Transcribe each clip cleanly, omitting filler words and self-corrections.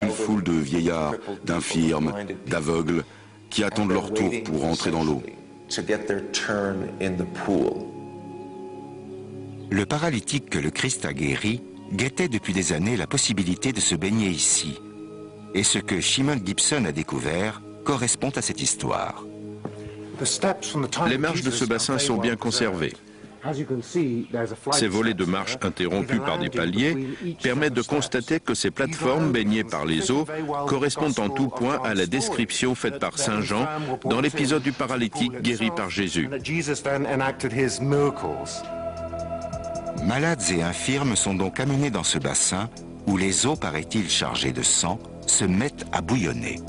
Une foule de vieillards, d'infirmes, d'aveugles, qui attendent leur tour pour entrer dans l'eau. Le paralytique que le Christ a guéri guettait depuis des années la possibilité de se baigner ici. Et ce que Shimon Gibson a découvert correspond à cette histoire. Les marches de ce bassin sont bien conservées. Ces volets de marche interrompus par des paliers permettent de constater que ces plateformes baignées par les eaux correspondent en tout point à la description faite par Saint Jean dans l'épisode du paralytique guéri par Jésus. Malades et infirmes sont donc amenés dans ce bassin où les eaux, paraît-il chargées de sang, se mettent à bouillonner.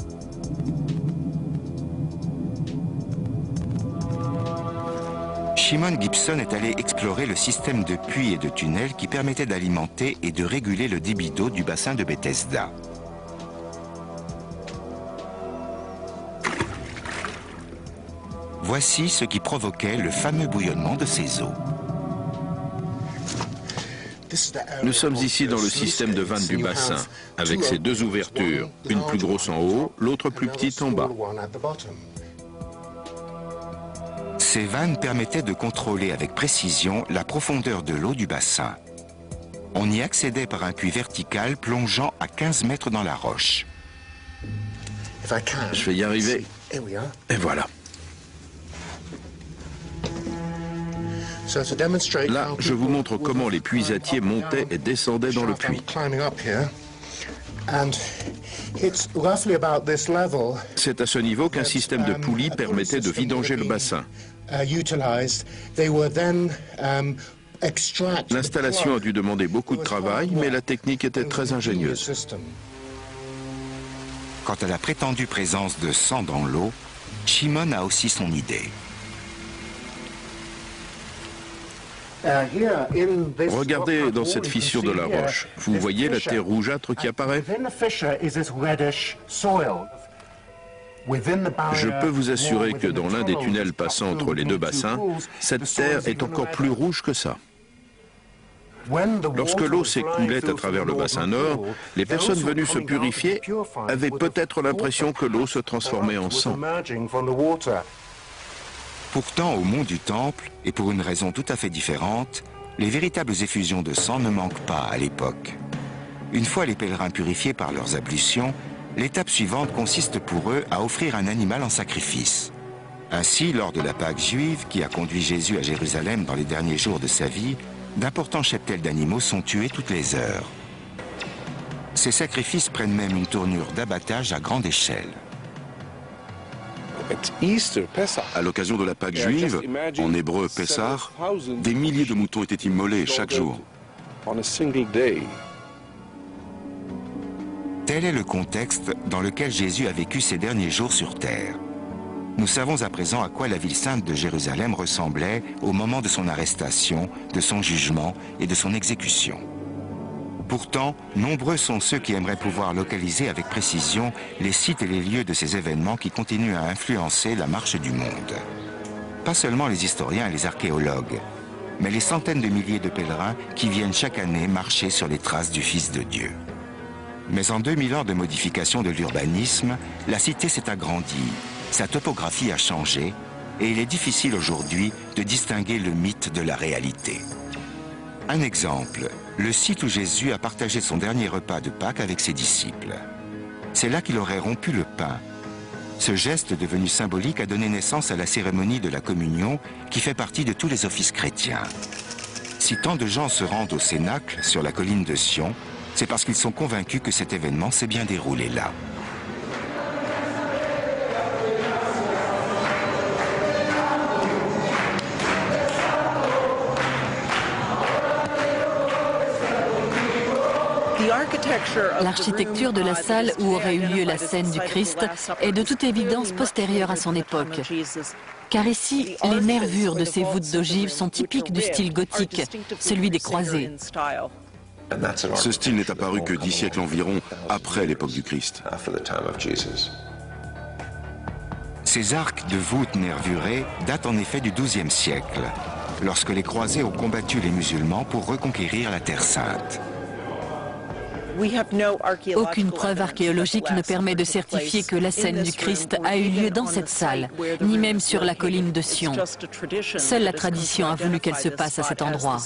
Shimon Gibson est allé explorer le système de puits et de tunnels qui permettait d'alimenter et de réguler le débit d'eau du bassin de Bethesda. Voici ce qui provoquait le fameux bouillonnement de ces eaux. Nous sommes ici dans le système de vannes du bassin, avec ces deux ouvertures, une plus grosse en haut, l'autre plus petite en bas. Ces vannes permettaient de contrôler avec précision la profondeur de l'eau du bassin. On y accédait par un puits vertical plongeant à 15 mètres dans la roche. Je vais y arriver. Et voilà. Là, je vous montre comment les puisatiers montaient et descendaient dans le puits. C'est à ce niveau qu'un système de poulies permettait de vidanger le bassin. L'installation a dû demander beaucoup de travail, mais la technique était très ingénieuse. Quant à la prétendue présence de sang dans l'eau, Shimon a aussi son idée. Regardez dans cette fissure de la roche. Vous voyez la terre rougeâtre qui apparaît? Je peux vous assurer que dans l'un des tunnels passant entre les deux bassins, cette terre est encore plus rouge que ça. Lorsque l'eau s'écoulait à travers le bassin nord, les personnes venues se purifier avaient peut-être l'impression que l'eau se transformait en sang. Pourtant, au mont du Temple, et pour une raison tout à fait différente, les véritables effusions de sang ne manquent pas à l'époque. Une fois les pèlerins purifiés par leurs ablutions, l'étape suivante consiste pour eux à offrir un animal en sacrifice. Ainsi, lors de la Pâque juive qui a conduit Jésus à Jérusalem dans les derniers jours de sa vie, d'importants cheptels d'animaux sont tués toutes les heures. Ces sacrifices prennent même une tournure d'abattage à grande échelle. À l'occasion de la Pâque juive, en hébreu Pessah, des milliers de moutons étaient immolés chaque jour. Tel est le contexte dans lequel Jésus a vécu ses derniers jours sur terre. Nous savons à présent à quoi la ville sainte de Jérusalem ressemblait au moment de son arrestation, de son jugement et de son exécution. Pourtant, nombreux sont ceux qui aimeraient pouvoir localiser avec précision les sites et les lieux de ces événements qui continuent à influencer la marche du monde. Pas seulement les historiens et les archéologues, mais les centaines de milliers de pèlerins qui viennent chaque année marcher sur les traces du Fils de Dieu. Mais en 2000 ans de modification de l'urbanisme, la cité s'est agrandie, sa topographie a changé et il est difficile aujourd'hui de distinguer le mythe de la réalité. Un exemple, le site où Jésus a partagé son dernier repas de Pâques avec ses disciples. C'est là qu'il aurait rompu le pain. Ce geste devenu symbolique a donné naissance à la cérémonie de la communion qui fait partie de tous les offices chrétiens. Si tant de gens se rendent au Cénacle, sur la colline de Sion, c'est parce qu'ils sont convaincus que cet événement s'est bien déroulé là. L'architecture de la salle où aurait eu lieu la scène du Christ est de toute évidence postérieure à son époque. Car ici, les nervures de ces voûtes d'ogives sont typiques du style gothique, celui des croisés. Ce style n'est apparu que 10 siècles environ après l'époque du Christ. Ces arcs de voûtes nervurées datent en effet du XIIe siècle, lorsque les croisés ont combattu les musulmans pour reconquérir la Terre Sainte. Aucune preuve archéologique ne permet de certifier que la scène du Christ a eu lieu dans cette salle, ni même sur la colline de Sion. Seule la tradition a voulu qu'elle se passe à cet endroit.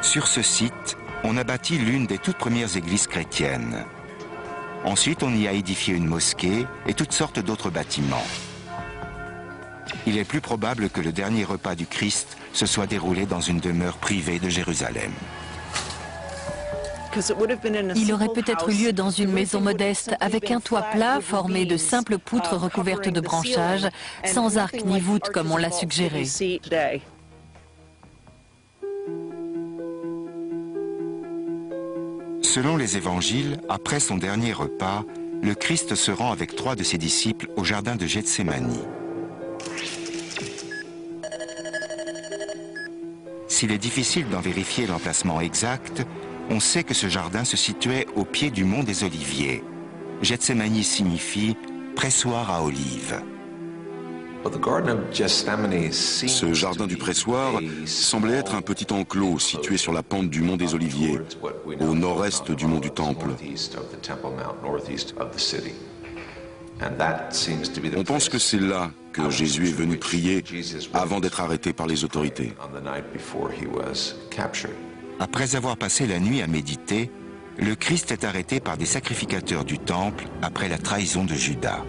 Sur ce site, on a bâti l'une des toutes premières églises chrétiennes. Ensuite, on y a édifié une mosquée et toutes sortes d'autres bâtiments. Il est plus probable que le dernier repas du Christ se soit déroulé dans une demeure privée de Jérusalem. Il aurait peut-être eu lieu dans une maison modeste avec un toit plat formé de simples poutres recouvertes de branchages, sans arc ni voûte comme on l'a suggéré. Selon les évangiles, après son dernier repas, le Christ se rend avec 3 de ses disciples au jardin de Gethsémani. S'il est difficile d'en vérifier l'emplacement exact, on sait que ce jardin se situait au pied du mont des Oliviers. Gethsémani signifie pressoir à olives. Ce jardin du pressoir semblait être un petit enclos situé sur la pente du mont des Oliviers, au nord-est du mont du Temple. On pense que c'est là que Jésus est venu prier avant d'être arrêté par les autorités. Après avoir passé la nuit à méditer, le Christ est arrêté par des sacrificateurs du temple après la trahison de Judas.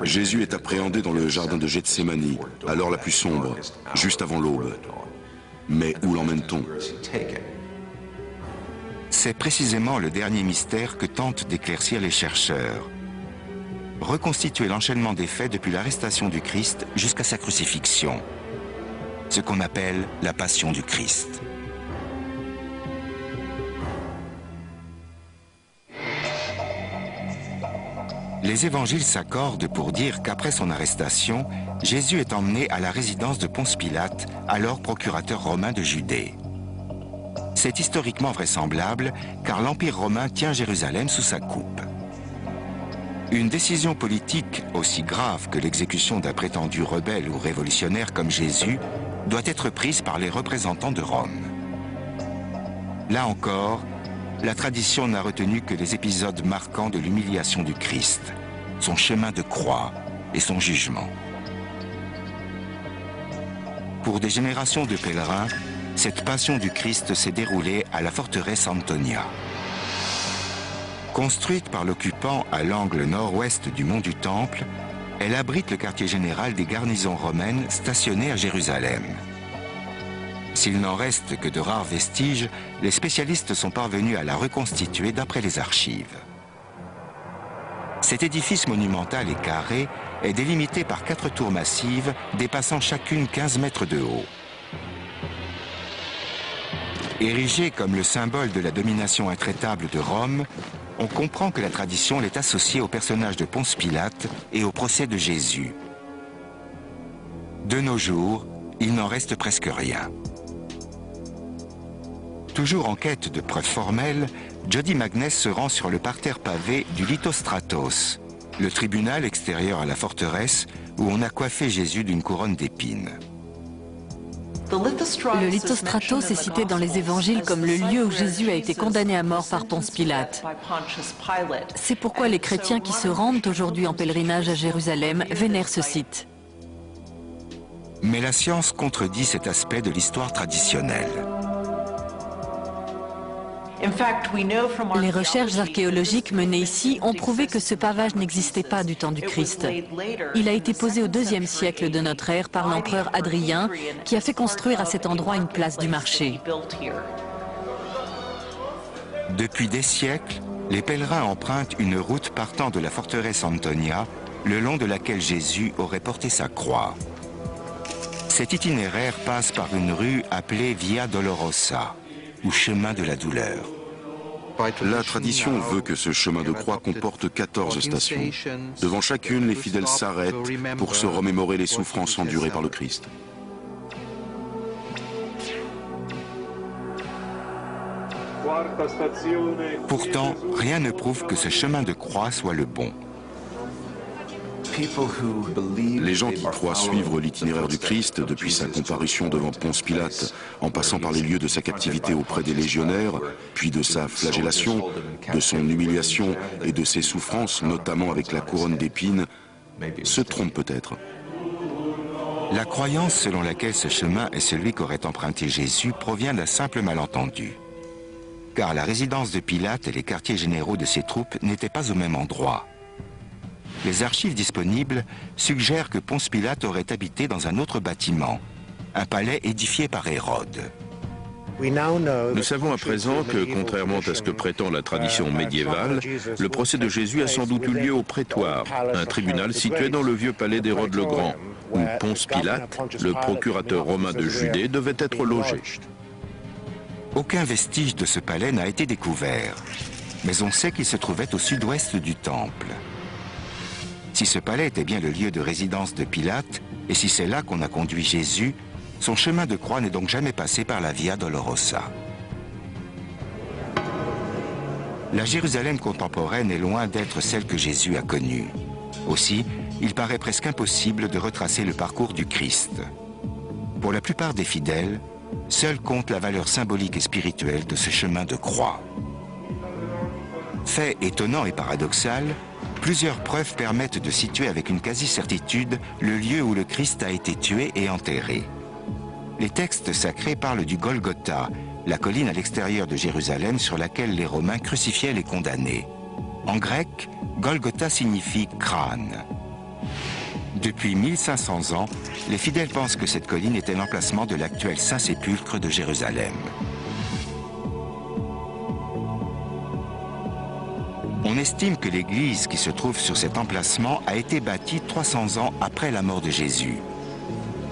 Jésus est appréhendé dans le jardin de Gethsémani, à l'heure la plus sombre, juste avant l'aube. Mais où l'emmène-t-on? C'est précisément le dernier mystère que tentent d'éclaircir les chercheurs. Reconstituer l'enchaînement des faits depuis l'arrestation du Christ jusqu'à sa crucifixion. Ce qu'on appelle la passion du Christ. Les évangiles s'accordent pour dire qu'après son arrestation, Jésus est emmené à la résidence de Ponce Pilate, alors procurateur romain de Judée. C'est historiquement vraisemblable car l'Empire romain tient Jérusalem sous sa coupe. Une décision politique aussi grave que l'exécution d'un prétendu rebelle ou révolutionnaire comme Jésus doit être prise par les représentants de Rome. Là encore, la tradition n'a retenu que les épisodes marquants de l'humiliation du Christ, son chemin de croix et son jugement. Pour des générations de pèlerins, cette passion du Christ s'est déroulée à la forteresse Antonia. Construite par l'occupant à l'angle nord-ouest du mont du Temple, elle abrite le quartier général des garnisons romaines stationnées à Jérusalem. S'il n'en reste que de rares vestiges, les spécialistes sont parvenus à la reconstituer d'après les archives. Cet édifice monumental et carré est délimité par 4 tours massives dépassant chacune 15 mètres de haut. Érigé comme le symbole de la domination intraitable de Rome, on comprend que la tradition l'est associée au personnage de Ponce Pilate et au procès de Jésus. De nos jours, il n'en reste presque rien. Toujours en quête de preuves formelles, Jody Magness se rend sur le parterre pavé du Lithostratos, le tribunal extérieur à la forteresse où on a coiffé Jésus d'une couronne d'épines. Le Lithostratos est cité dans les évangiles comme le lieu où Jésus a été condamné à mort par Ponce Pilate. C'est pourquoi les chrétiens qui se rendent aujourd'hui en pèlerinage à Jérusalem vénèrent ce site. Mais la science contredit cet aspect de l'histoire traditionnelle. Les recherches archéologiques menées ici ont prouvé que ce pavage n'existait pas du temps du Christ. Il a été posé au IIe siècle de notre ère par l'empereur Hadrien, qui a fait construire à cet endroit une place du marché. Depuis des siècles, les pèlerins empruntent une route partant de la forteresse Antonia, le long de laquelle Jésus aurait porté sa croix. Cet itinéraire passe par une rue appelée Via Dolorosa, ou chemin de la douleur. La tradition veut que ce chemin de croix comporte 14 stations. Devant chacune, les fidèles s'arrêtent pour se remémorer les souffrances endurées par le Christ. Pourtant, rien ne prouve que ce chemin de croix soit le bon. Les gens qui croient suivre l'itinéraire du Christ depuis sa comparution devant Ponce Pilate, en passant par les lieux de sa captivité auprès des légionnaires, puis de sa flagellation, de son humiliation et de ses souffrances, notamment avec la couronne d'épines, se trompent peut-être. La croyance selon laquelle ce chemin est celui qu'aurait emprunté Jésus provient d'un simple malentendu. Car la résidence de Pilate et les quartiers généraux de ses troupes n'étaient pas au même endroit. Les archives disponibles suggèrent que Ponce Pilate aurait habité dans un autre bâtiment, un palais édifié par Hérode. Nous savons à présent que, contrairement à ce que prétend la tradition médiévale, le procès de Jésus a sans doute eu lieu au prétoire, un tribunal situé dans le vieux palais d'Hérode le Grand, où Ponce Pilate, le procurateur romain de Judée, devait être logé. Aucun vestige de ce palais n'a été découvert, mais on sait qu'il se trouvait au sud-ouest du temple. Si ce palais était bien le lieu de résidence de Pilate, et si c'est là qu'on a conduit Jésus, son chemin de croix n'est donc jamais passé par la Via Dolorosa. La Jérusalem contemporaine est loin d'être celle que Jésus a connue. Aussi, il paraît presque impossible de retracer le parcours du Christ. Pour la plupart des fidèles, seule compte la valeur symbolique et spirituelle de ce chemin de croix. Fait étonnant et paradoxal, plusieurs preuves permettent de situer avec une quasi-certitude le lieu où le Christ a été tué et enterré. Les textes sacrés parlent du Golgotha, la colline à l'extérieur de Jérusalem sur laquelle les Romains crucifiaient les condamnés. En grec, Golgotha signifie crâne. Depuis 1500 ans, les fidèles pensent que cette colline était l'emplacement de l'actuel Saint-Sépulcre de Jérusalem. On estime que l'église qui se trouve sur cet emplacement a été bâtie 300 ans après la mort de Jésus.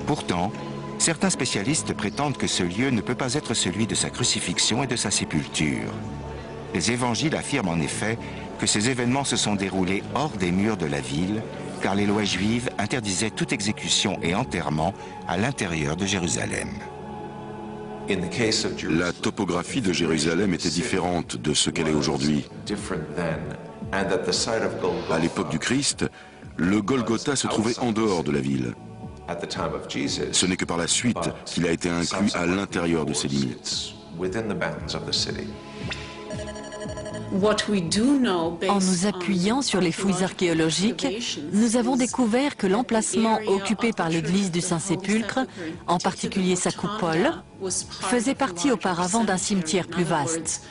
Pourtant, certains spécialistes prétendent que ce lieu ne peut pas être celui de sa crucifixion et de sa sépulture. Les évangiles affirment en effet que ces événements se sont déroulés hors des murs de la ville, car les lois juives interdisaient toute exécution et enterrement à l'intérieur de Jérusalem. La topographie de Jérusalem était différente de ce qu'elle est aujourd'hui. À l'époque du Christ, le Golgotha se trouvait en dehors de la ville. Ce n'est que par la suite qu'il a été inclus à l'intérieur de ses limites. En nous appuyant sur les fouilles archéologiques, nous avons découvert que l'emplacement occupé par l'église du Saint-Sépulcre, en particulier sa coupole, faisait partie auparavant d'un cimetière plus vaste.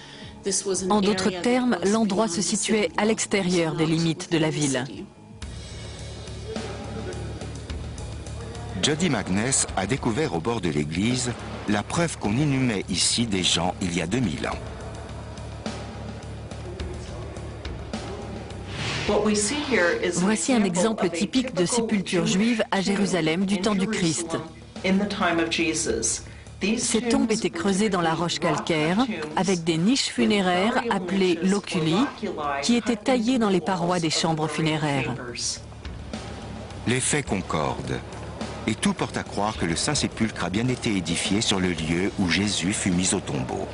En d'autres termes, l'endroit se situait à l'extérieur des limites de la ville. Jody Magness a découvert au bord de l'église la preuve qu'on inhumait ici des gens il y a 2000 ans. Voici un exemple typique de sépulture juive à Jérusalem du temps du Christ. Ces tombes étaient creusées dans la roche calcaire avec des niches funéraires appelées loculi qui étaient taillées dans les parois des chambres funéraires. Les faits concordent et tout porte à croire que le Saint-Sépulcre a bien été édifié sur le lieu où Jésus fut mis au tombeau.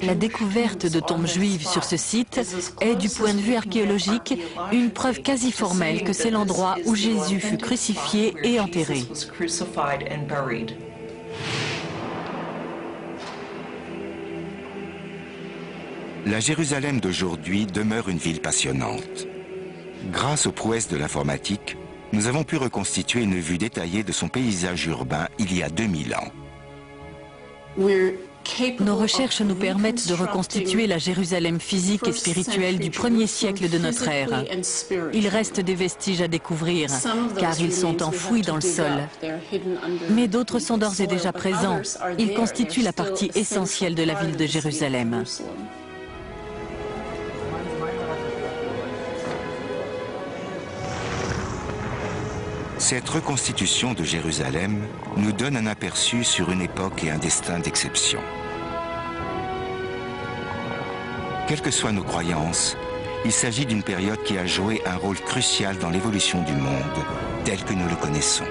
La découverte de tombes juives sur ce site est, du point de vue archéologique, une preuve quasi formelle que c'est l'endroit où Jésus fut crucifié et enterré. La Jérusalem d'aujourd'hui demeure une ville passionnante. Grâce aux prouesses de l'informatique, nous avons pu reconstituer une vue détaillée de son paysage urbain il y a 2000 ans. Nos recherches nous permettent de reconstituer la Jérusalem physique et spirituelle du 1er siècle de notre ère. Il reste des vestiges à découvrir, car ils sont enfouis dans le sol. Mais d'autres sont d'ores et déjà présents. Ils constituent la partie essentielle de la ville de Jérusalem. Cette reconstitution de Jérusalem nous donne un aperçu sur une époque et un destin d'exception. Quelles que soient nos croyances, il s'agit d'une période qui a joué un rôle crucial dans l'évolution du monde tel que nous le connaissons.